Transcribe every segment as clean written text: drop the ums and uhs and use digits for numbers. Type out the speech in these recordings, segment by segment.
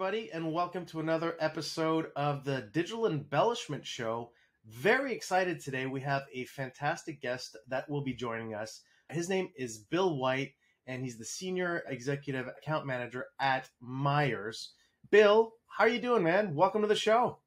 everybody, and welcome to another episode of the Digital Embellishment Show. Very excited today. We have a fantastic guest that will be joining us. His name is Bill White, and he's the Senior Executive Account Manager at Meyers. Bill, how are you doing, man? Welcome to the show.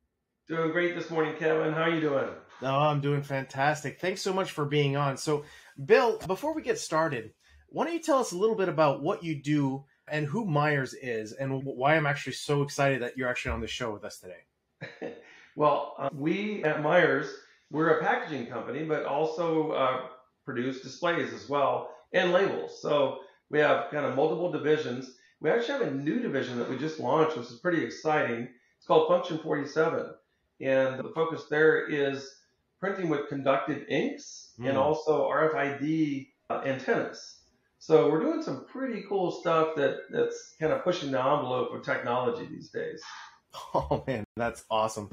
Doing great this morning, Kevin. How are you doing? Oh, I'm doing fantastic. Thanks so much for being on. So, Bill, before we get started, why don't you tell us a little bit about what you do and who Meyers is, and why I'm actually so excited that you're actually on the show with us today. Well, we at Meyers, we're a packaging company, but also produce displays as well and labels. So we have kind of multiple divisions. We actually have a new division that we just launched, which is pretty exciting. It's called Function 47. And the focus there is printing with conductive inks and also RFID antennas. So we're doing some pretty cool stuff that's kind of pushing the envelope of technology these days. Oh, man, that's awesome.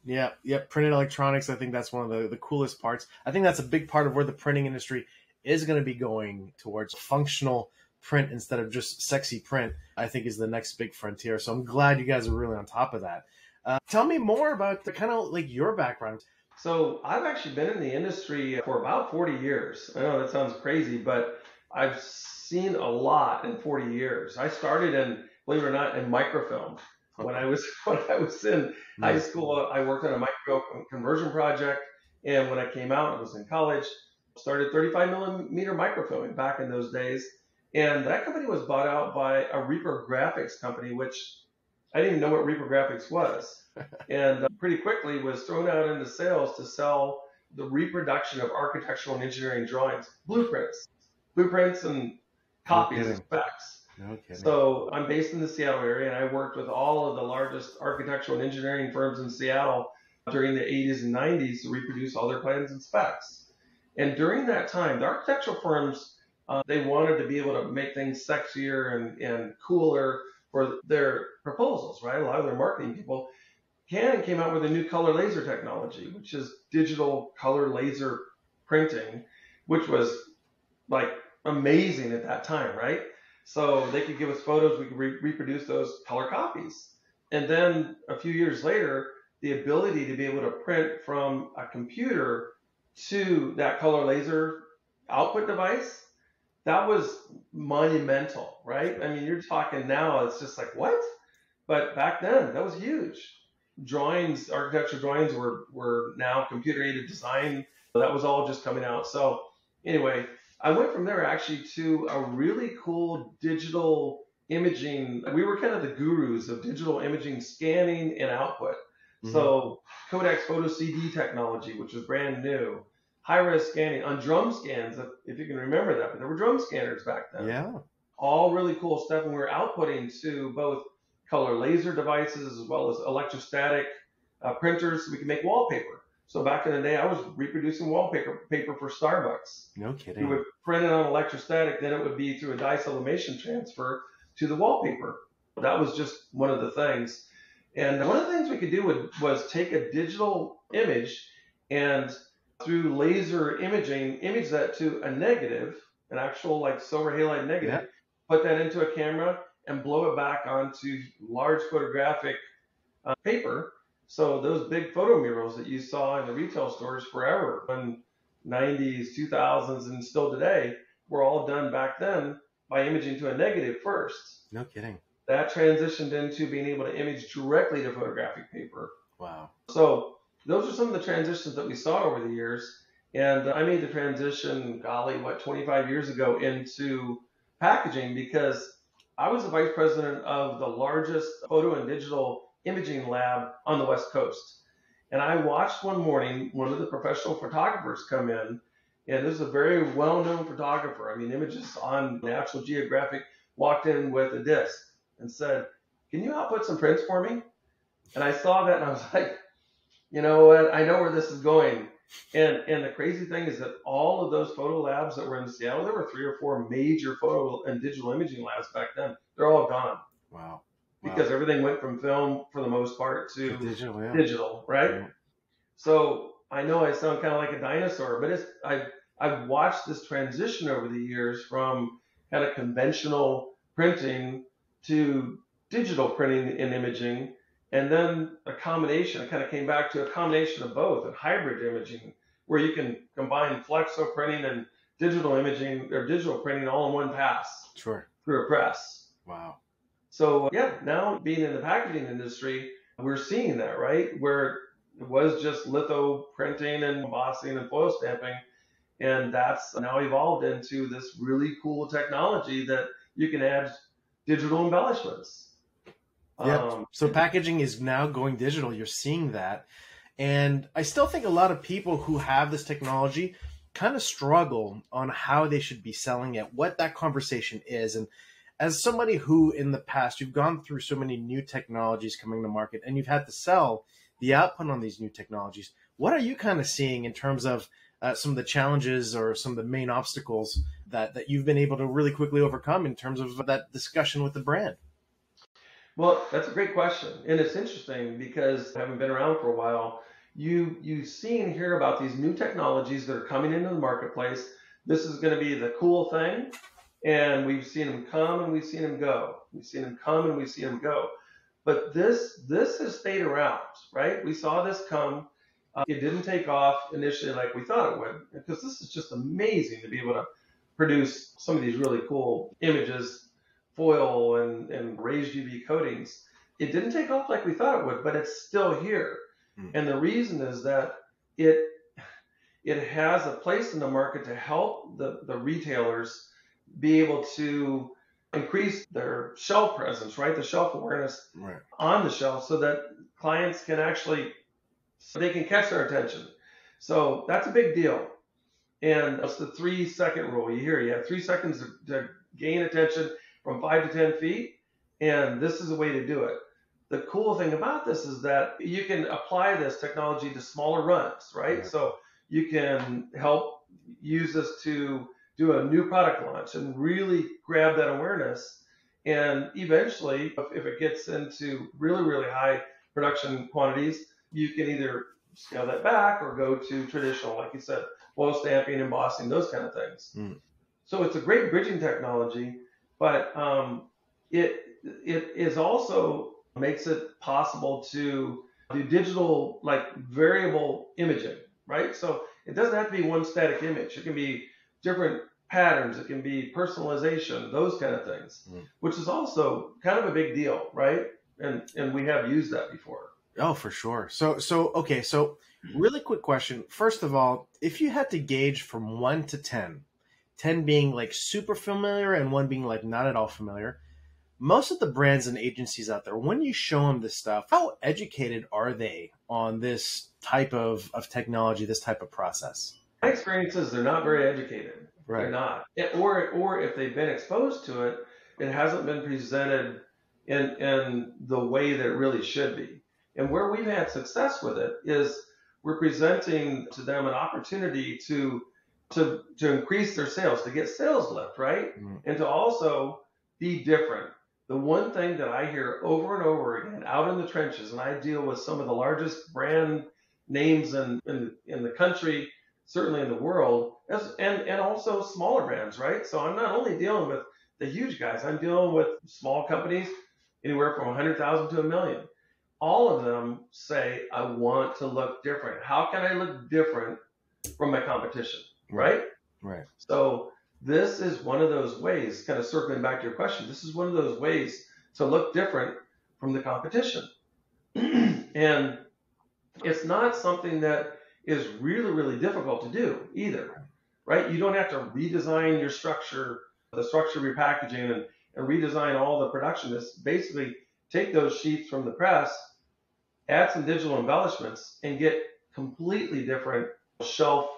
Yeah, printed electronics, I think that's one of the coolest parts. I think that's a big part of where the printing industry is going to be going towards. Functional print instead of just sexy print, I think, is the next big frontier. So I'm glad you guys are really on top of that. Tell me more about the kind of like your background. So I've actually been in the industry for about 40 years. I know that sounds crazy, but I've seen a lot in 40 years. I started in, believe it or not, in microfilm. When I was in high school, I worked on a microfilm conversion project, and when I came out, I was in college, started 35 millimeter microfilming back in those days, and that company was bought out by a Reaper Graphics company, which I didn't even know what Reaper Graphics was, and pretty quickly was thrown out into sales to sell the reproduction of architectural and engineering drawings, blueprints and copies of specs. No kidding. So I'm based in the Seattle area, and I worked with all of the largest architectural and engineering firms in Seattle during the 80s and 90s to reproduce all their plans and specs. And during that time, the architectural firms, they wanted to be able to make things sexier and cooler for their proposals, right? A lot of their marketing people. Canon came out with a new color laser technology, which is digital color laser printing, which was like amazing at that time, right? So they could give us photos, we could reproduce those color copies. And then a few years later, the ability to be able to print from a computer to that color laser output device, that was monumental, right? I mean, you're talking now, it's just like, what? But back then, that was huge. Drawings, architecture drawings were now computer-aided design. That was all just coming out. So anyway, I went from there actually to a really cool digital imaging. We were kind of the gurus of digital imaging scanning and output. So Kodak's photo CD technology, which was brand new, high-res scanning on drum scans, if you can remember that, but there were drum scanners back then. Yeah. All really cool stuff. And we were outputting to both color laser devices as well as electrostatic printers so we could make wallpaper. So back in the day, I was reproducing wallpaper for Starbucks. No kidding. We would print it on electrostatic, then it would be through a dye sublimation transfer to the wallpaper. That was just one of the things. And one of the things we could do was take a digital image and through laser imaging, image that to a negative, an actual like silver halide negative, put that into a camera and blow it back onto large photographic paper. So those big photo murals that you saw in the retail stores forever, in 90s, 2000s, and still today, were all done back then by imaging to a negative first. No kidding. That transitioned into being able to image directly to photographic paper. Wow. So those are some of the transitions that we saw over the years. And I made the transition, 25 years ago into packaging because I was the vice president of the largest photo and digital imaging lab on the West Coast. And I watched one morning one of the professional photographers come in, and this is a very well-known photographer. I mean, Images on National Geographic, walked in with a disc and said, "Can you output some prints for me?" And I saw that and I was like, you know what? I know where this is going. And the crazy thing is that all of those photo labs that were in Seattle, there were 3 or 4 major photo and digital imaging labs back then. They're all gone. Wow. Because everything went from film for the most part to digital, right? Yeah. So I know I sound kind of like a dinosaur, but I've watched this transition over the years from kind of conventional printing to digital printing and imaging, and then a combination. I kind of came back to a combination of both and hybrid imaging, where you can combine flexo printing and digital imaging or digital printing all in one pass. Sure. Through a press. Wow. So yeah, now being in the packaging industry, we're seeing that, right? Where it was just litho printing and embossing and foil stamping, and that's now evolved into this really cool technology that you can add digital embellishments. Yeah. So packaging is now going digital. You're seeing that. And I still think a lot of people who have this technology kind of struggle on how they should be selling it, what that conversation is. And as somebody who in the past, you've gone through so many new technologies coming to market and you've had to sell the output on these new technologies, what are you kind of seeing in terms of some of the challenges or some of the main obstacles that you've been able to really quickly overcome in terms of that discussion with the brand? Well, that's a great question. And it's interesting because having been around for a while, you see and hear about these new technologies that are coming into the marketplace. This is going to be the cool thing. And we've seen them come and we've seen them go. We've seen them come and we've seen them go. But this has stayed around, right? We saw this come. It didn't take off initially like we thought it would, because this is just amazing to be able to produce some of these really cool images, foil and raised UV coatings. It didn't take off like we thought it would, but it's still here. And the reason is that it has a place in the market to help the retailers be able to increase their shelf presence, right? The shelf awareness on the shelf, so that clients can actually, they can catch their attention. So that's a big deal. And it's the 3-second rule. You have 3 seconds to gain attention from 5 to 10 feet. And this is a way to do it. The cool thing about this is that you can apply this technology to smaller runs, right? Yeah. So you can help use this to do a new product launch and really grab that awareness. And eventually, if it gets into really, really high production quantities, you can either scale that back or go to traditional, like you said, foil stamping, embossing, those kind of things. So it's a great bridging technology, but it is also makes it possible to do digital, like variable imaging, right? So it doesn't have to be one static image. It can be different patterns. It can be personalization, those kind of things, which is also kind of a big deal, right? And we have used that before. Oh, for sure. So okay. So really quick question. First of all, if you had to gauge from 1 to 10, 10 being like super familiar and 1 being like not at all familiar, most of the brands and agencies out there, when you show them this stuff, how educated are they on this type of technology, this type of process? My experience is they're not very educated. Right. They're not. Or if they've been exposed to it, it hasn't been presented in the way that it really should be. And where we've had success with it is we're presenting to them an opportunity to increase their sales, to get sales lift, right? And to also be different. The one thing that I hear over and over again out in the trenches, and I deal with some of the largest brand names in the country, certainly in the world, and also smaller brands, right? So I'm not only dealing with the huge guys, I'm dealing with small companies, anywhere from 100,000 to 1 million. All of them say, I want to look different. How can I look different from my competition, right? Right. So this is one of those ways, kind of circling back to your question, this is one of those ways to look different from the competition. And it's not something that is really, really difficult to do either, right? You don't have to redesign your structure, the structure of your packaging and redesign all the production. It's basically take those sheets from the press, add some digital embellishments, and get completely different shelf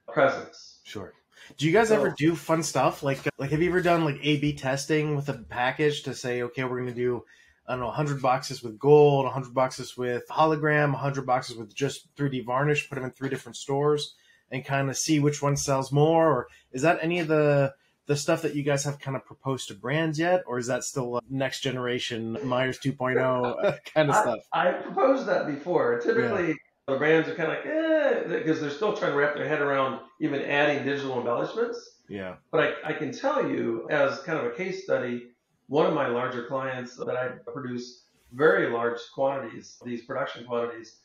presence. Sure. Do you guys ever do fun stuff? Like have you ever done like A/B testing with a package to say, okay, we're going to do, I don't know, 100 boxes with gold, 100 boxes with hologram, 100 boxes with just 3D varnish, put them in 3 different stores and kind of see which one sells more? Or is that any of the stuff that you guys have kind of proposed to brands yet? Or is that still next generation Meyers 2.0 kind of stuff? I proposed that before. Typically, the brands are kind of like, because they're still trying to wrap their head around even adding digital embellishments. Yeah. But I can tell you, as kind of a case study, one of my larger clients that I produce very large quantities, these production quantities,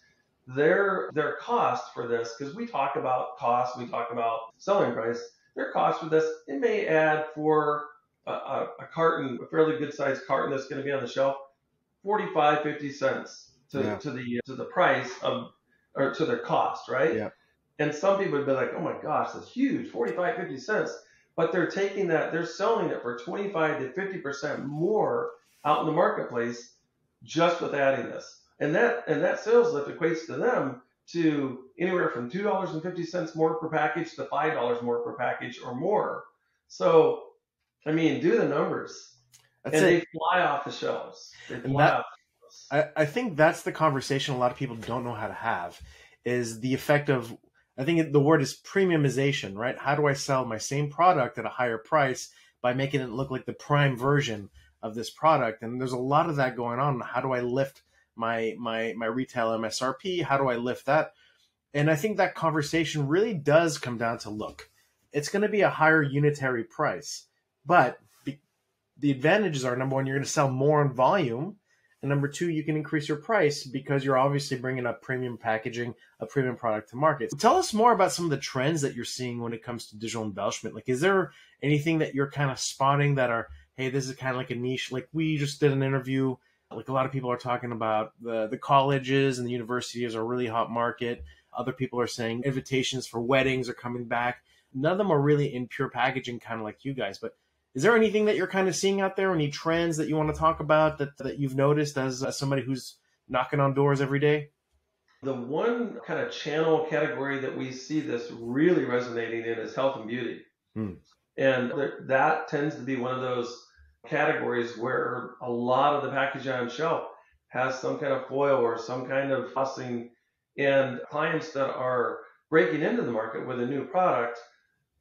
their cost for this, because we talk about cost, we talk about selling price, their cost for this, it may add for a carton, a fairly good sized carton that's going to be on the shelf, 45, 50 cents to the price of, or to their cost, right? Yeah. And some people would be like, oh my gosh, that's huge, 45, 50 cents. But they're taking that, they're selling it for 25 to 50% more out in the marketplace just with adding this. And that sales lift equates to them to anywhere from $2.50 more per package to $5 more per package or more. So, I mean, do the numbers. They fly off the shelves. They fly off the shelves. I think that's the conversation a lot of people don't know how to have, is the effect of, I think the word is premiumization, right? How do I sell my same product at a higher price by making it look like the prime version of this product? And there's a lot of that going on. How do I lift my retail MSRP? How do I lift that? And I think that conversation really does come down to, look, it's going to be a higher unitary price, but the advantages are, number one, you're going to sell more in volume. And number two, you can increase your price because you're obviously bringing up premium packaging, a premium product to market. So tell us more about some of the trends that you're seeing when it comes to digital embellishment. Like, is there anything that you're kind of spotting that are, hey, this is kind of like a niche? Like, we just did an interview. Like, a lot of people are talking about the colleges and the universities are a really hot market. Other people are saying invitations for weddings are coming back. None of them are really in pure packaging, kind of like you guys. But is there anything that you're kind of seeing out there? Any trends that you want to talk about that you've noticed as somebody who's knocking on doors every day? The one kind of channel category that we see this really resonating in is health and beauty. And that tends to be one of those categories where a lot of the packaging on shelf has some kind of foil or some kind of fussing, and clients that are breaking into the market with a new product,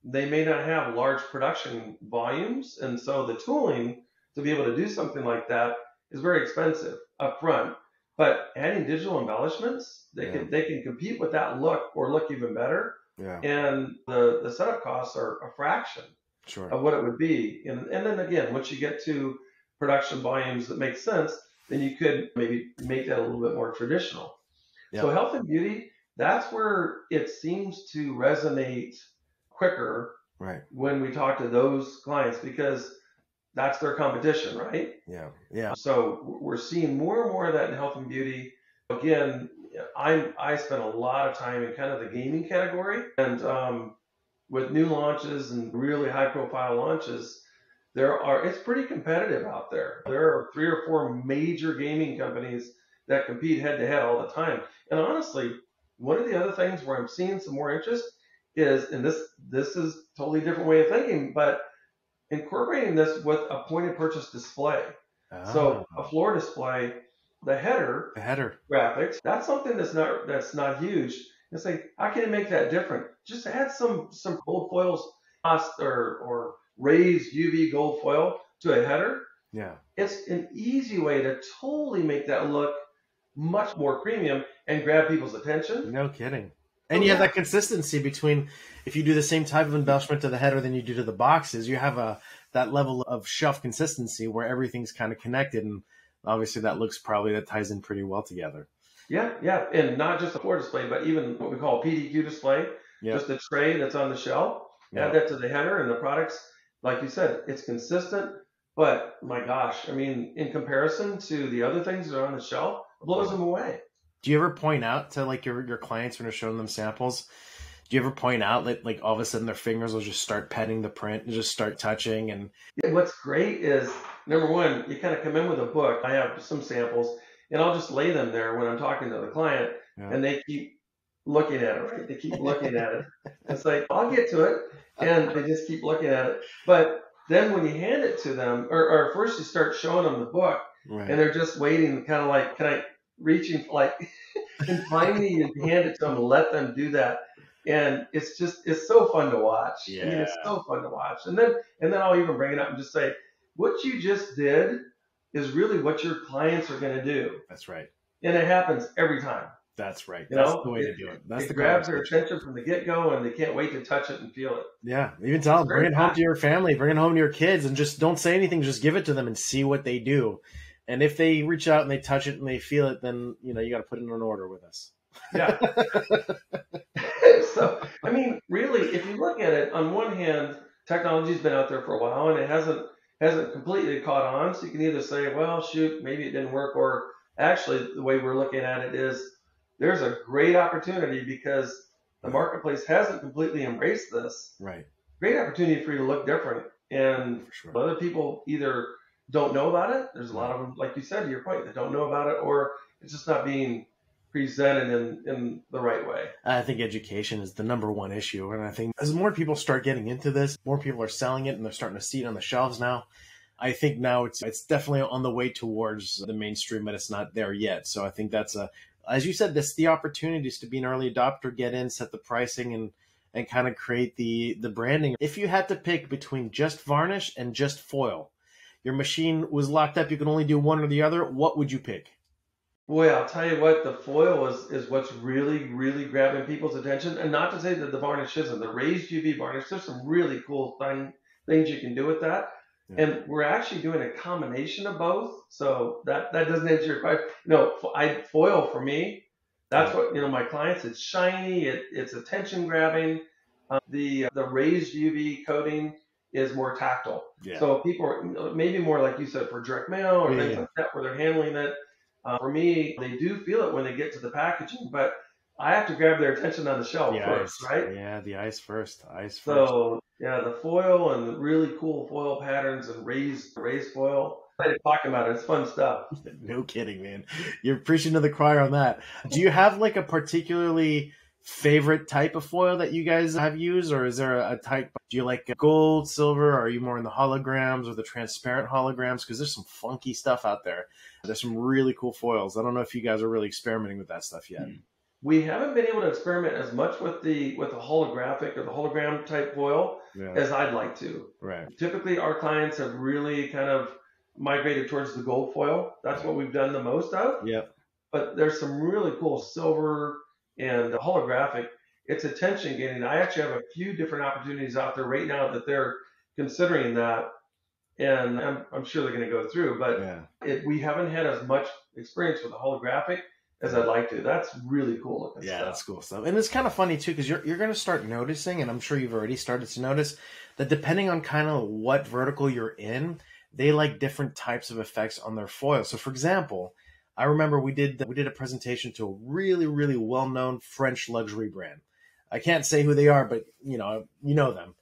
they may not have large production volumes, and so the tooling to be able to do something like that is very expensive up front. But adding digital embellishments, they can compete with that look or look even better. Yeah. And the setup costs are a fraction of what it would be. And then again, once you get to production volumes that make sense, then you could maybe make that a little bit more traditional. Yeah. So health and beauty, that's where it seems to resonate quicker when we talk to those clients, because that's their competition, right? Yeah. So we're seeing more and more of that in health and beauty. Again, I spent a lot of time in kind of the gaming category, and with new launches and really high profile launches, it's pretty competitive out there. There are 3 or 4 major gaming companies that compete head to head all the time. And honestly, one of the other things where I'm seeing some more interest is, and this is a totally different way of thinking, but incorporating this with a point of purchase display. So a floor display, the header graphics, that's something that's not huge. It's like, how can you make that different? Just add some gold foils or raised UV gold foil to a header. Yeah. It's an easy way to totally make that look much more premium and grab people's attention. No kidding. And you have that consistency between, if you do the same type of embellishment to the header than you do to the boxes, you have that level of shelf consistency where everything's kind of connected. And obviously that ties in pretty well together. Yeah. And not just a floor display, but even what we call a PDQ display, just a tray that's on the shelf. Add that to the header, and the products, like you said, it's consistent. But my gosh, I mean, in comparison to the other things that are on the shelf, it blows them away. Do you ever point out to like your clients when you're showing them samples? Do you ever point out that like all of a sudden their fingers will just start petting the print and just start touching? And what's great is, number one, you kind of come in with a book. I have some samples, and I'll just lay them there when I'm talking to the client, and they keep looking at it, right? They keep looking at it. It's like, I'll get to it, and they just keep looking at it. But then when you hand it to them, or first you start showing them the book, and they're just waiting, kind of like, can I reaching like, and finally you hand it to them and let them do that. And it's so fun to watch. Yeah. I mean, it's so fun to watch. And then I'll even bring it up and just say, what you just did is really what your clients are going to do. That's right. And it happens every time. That's right. You That's know, the way to do it. That's the it grabs their conversation. attention from the get-go, and they can't wait to touch it and feel it. Yeah. Even tell them, bring very it home to your family, bring it home to your kids, and just don't say anything. Just give it to them and see what they do. And if they reach out and they touch it and they feel it, then, you got to put it in an order with us. Yeah. So, I mean, really, if you look at it, on one hand, technology's been out there for a while, and it hasn't completely caught on. So you can either say, well, shoot, maybe it didn't work, or actually, the way we're looking at it is there's a great opportunity because the marketplace hasn't completely embraced this. Right. Great opportunity for you to look different, and Sure. other people either don't know about it. There's a lot of them, like you said, to your point, that don't know about it, or it's just not being presented in the right way. I think education is the number one issue. And I think as more people start getting into this, more people are selling it and they're starting to see it on the shelves now. I think now it's definitely on the way towards the mainstream, but it's not there yet. So I think that's as you said, this the opportunities to be an early adopter, get in, set the pricing, and kind of create the branding. If you had to pick between just varnish and just foil, your machine was locked up, you can only do one or the other, what would you pick? Boy, I'll tell you what, the foil is what's really, really grabbing people's attention. And not to say that the varnish isn't. The raised UV varnish, there's some really cool things you can do with that. Yeah. And we're actually doing a combination of both. So that doesn't answer your question. Foil for me, that's what, my clients, it's shiny, it's attention grabbing. The raised UV coating is more tactile. Yeah. So people are maybe more, like you said, for direct mail or things like that, where they're handling it. For me, they do feel it when they get to the packaging, but I have to grab their attention on the shelf first, right? Yeah, the ice first. So, yeah, the foil and the really cool foil patterns and raised foil. I'm talking about it. It's fun stuff. No kidding, man. You're preaching to the choir on that. Do you have like a particularly favorite type of foil that you guys have used, or is there a type? Do you like gold, silver, or are you more in the holograms or the transparent holograms? Because there's some funky stuff out there. There's some really cool foils. I don't know if you guys are really experimenting with that stuff yet. We haven't been able to experiment as much with the holographic or the hologram type foil as I'd like to. Right. Typically, our clients have really kind of migrated towards the gold foil. That's what we've done the most of. Yep. But there's some really cool silver and holographic. It's attention getting. I actually have a few different opportunities out there right now that they're considering that. And I'm sure they're going to go through, but we haven't had as much experience with the holographic as I'd like to. That's really cool looking stuff. Yeah, that's cool stuff. And it's kind of funny too, because you're going to start noticing, and I'm sure you've already started to notice, that depending on kind of what vertical you're in, they like different types of effects on their foil. So for example, I remember we did a presentation to a really, really well-known French luxury brand. I can't say who they are, but you know them.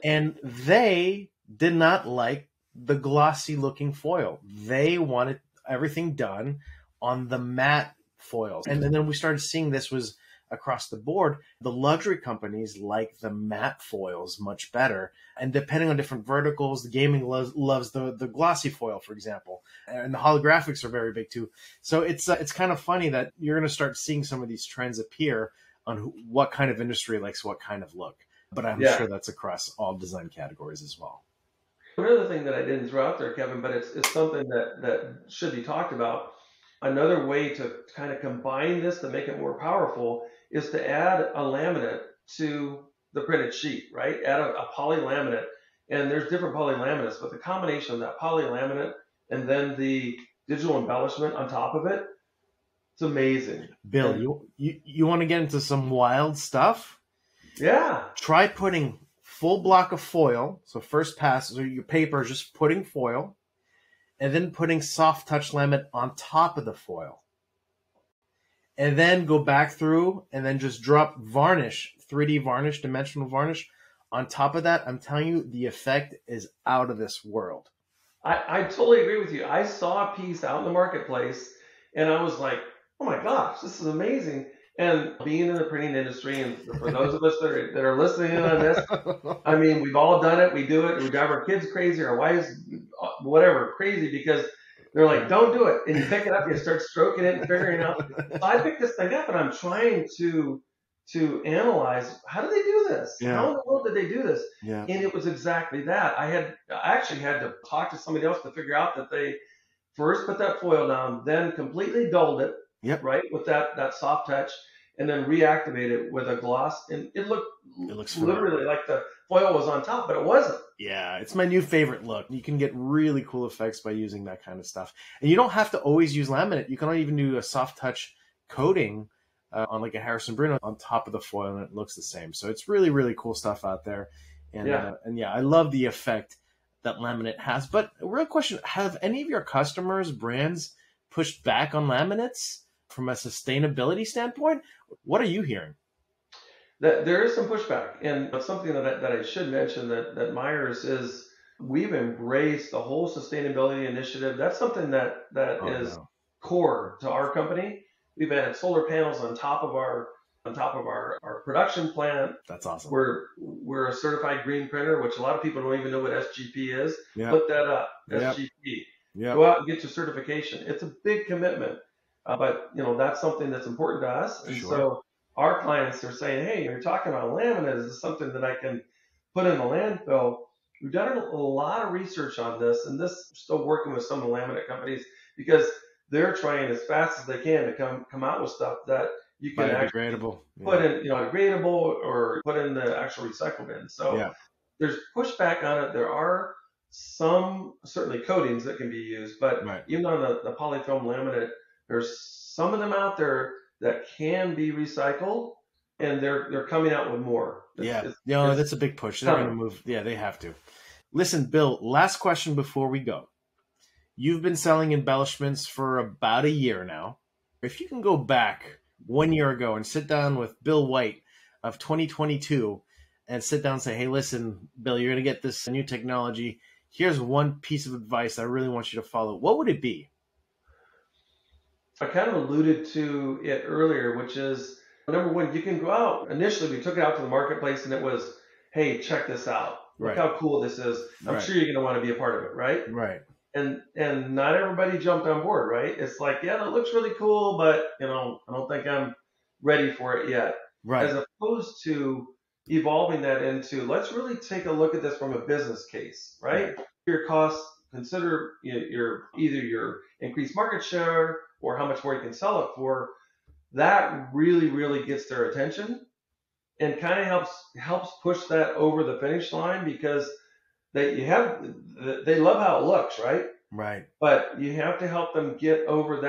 And they did not like the glossy looking foil. They wanted everything done on the matte foils. And then we started seeing this was across the board. The luxury companies like the matte foils much better. And depending on different verticals, the gaming loves the glossy foil, for example. And the holographics are very big too. So it's kind of funny that you're going to start seeing some of these trends appear on what kind of industry likes what kind of look. But I'm sure that's across all design categories as well. Another thing that I didn't throw out there, Kevin, but it's something that should be talked about. Another way to kind of combine this to make it more powerful is to add a laminate to the printed sheet, right? Add a poly laminate. And there's different poly laminates, but the combination of that poly laminate and then the digital embellishment on top of it, it's amazing. Bill, you want to get into some wild stuff? Yeah. Try putting full block of foil. So first pass, so your paper is just putting foil, and then putting soft touch laminate on top of the foil. And then go back through and then just drop varnish, 3D varnish, dimensional varnish on top of that. I'm telling you, the effect is out of this world. I totally agree with you. I saw a piece out in the marketplace and I was like, oh my gosh, this is amazing. And being in the printing industry, and for those of us that are listening in on this, I mean, we've all done it. We do it. We drive our kids crazy, our wives, whatever, crazy, because they're like, don't do it. And you pick it up, you start stroking it and figuring it out. So I picked this thing up and I'm trying to analyze, how do they do this? Yeah. How in the world did they do this? Yeah. And it was exactly that. I actually had to talk to somebody else to figure out that they first put that foil down, then completely dulled it, Yep. right, with that soft touch, and then reactivate it with a gloss, and it looks phenomenal. literally like the foil was on top, but it wasn't. Yeah, it's my new favorite look. You can get really cool effects by using that kind of stuff. And you don't have to always use laminate. You can even do a soft touch coating on like a Harrison Bruno on top of the foil, and it looks the same. So it's really, really cool stuff out there. And yeah, I love the effect that laminate has. But a real question, have any of your customers, brands, pushed back on laminates from a sustainability standpoint? What are you hearing? That there is some pushback, and something that I should mention that Meyers is, we've embraced the whole sustainability initiative. That's something that is core to our company. We've added solar panels on top of our production plant. That's awesome. We're a certified green printer, which a lot of people don't even know what SGP is. Yep. Look that up. Yep. SGP. Yep. Go out and get your certification. It's a big commitment, but that's something that's important to us. And so our clients are saying, hey, you're talking about laminate. Is this something that I can put in the landfill? We've done a lot of research on this, and this still working with some of the laminate companies because they're trying as fast as they can to come out with stuff that you can actually put in, degradable or put in the actual recycle bin. So there's pushback on it. There are some certainly coatings that can be used, but even on the polyfilm laminate, there's some of them out there that can be recycled, and they're coming out with more. That's a big push. They're going to move. Yeah, they have to. Listen, Bill, last question before we go. You've been selling embellishments for about a year now. If you can go back 1 year ago and sit down with Bill White of 2022 and sit down and say, hey, listen, Bill, you're going to get this new technology. Here's one piece of advice I really want you to follow. What would it be? I kind of alluded to it earlier, which is, number one, you can go out. Initially, we took it out to the marketplace, and it was, hey, check this out. Look how cool this is. I'm sure you're going to want to be a part of it, right? Right. And not everybody jumped on board, right? It's like, yeah, that looks really cool, but, I don't think I'm ready for it yet. Right. As opposed to evolving that into, let's really take a look at this from a business case, right? Your costs, consider either your increased market share or how much more you can sell it for. That really, really gets their attention and kind of helps push that over the finish line, because they love how it looks, right? Right. But you have to help them get over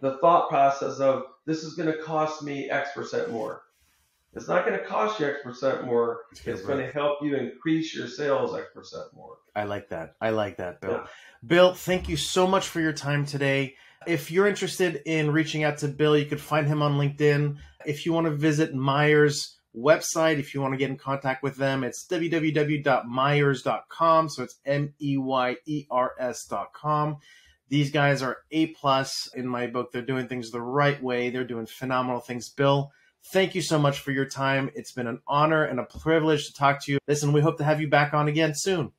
the thought process of, this is going to cost me X% more. It's not going to cost you X% more. It's going to help you increase your sales X% more. I like that. Bill. Yeah. Bill, thank you so much for your time today. If you're interested in reaching out to Bill, you could find him on LinkedIn. If you want to visit Meyers' website, if you want to get in contact with them, it's www.meyers.com. So it's MEYERS.com. These guys are A+ in my book. They're doing things the right way. They're doing phenomenal things. Bill, thank you so much for your time. It's been an honor and a privilege to talk to you. Listen, we hope to have you back on again soon.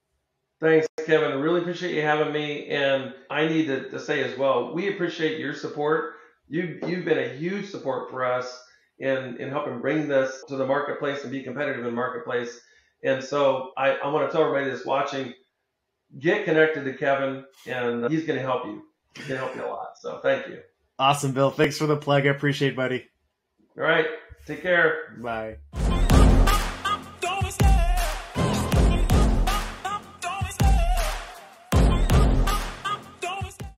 Thanks, Kevin. I really appreciate you having me. And I need to say as well, we appreciate your support. You've been a huge support for us in helping bring this to the marketplace and be competitive in the marketplace. And so I want to tell everybody that's watching, get connected to Kevin, and he's going to help you. He's going to help you a lot. So thank you. Awesome, Bill. Thanks for the plug. I appreciate it, buddy. All right. Take care. Bye.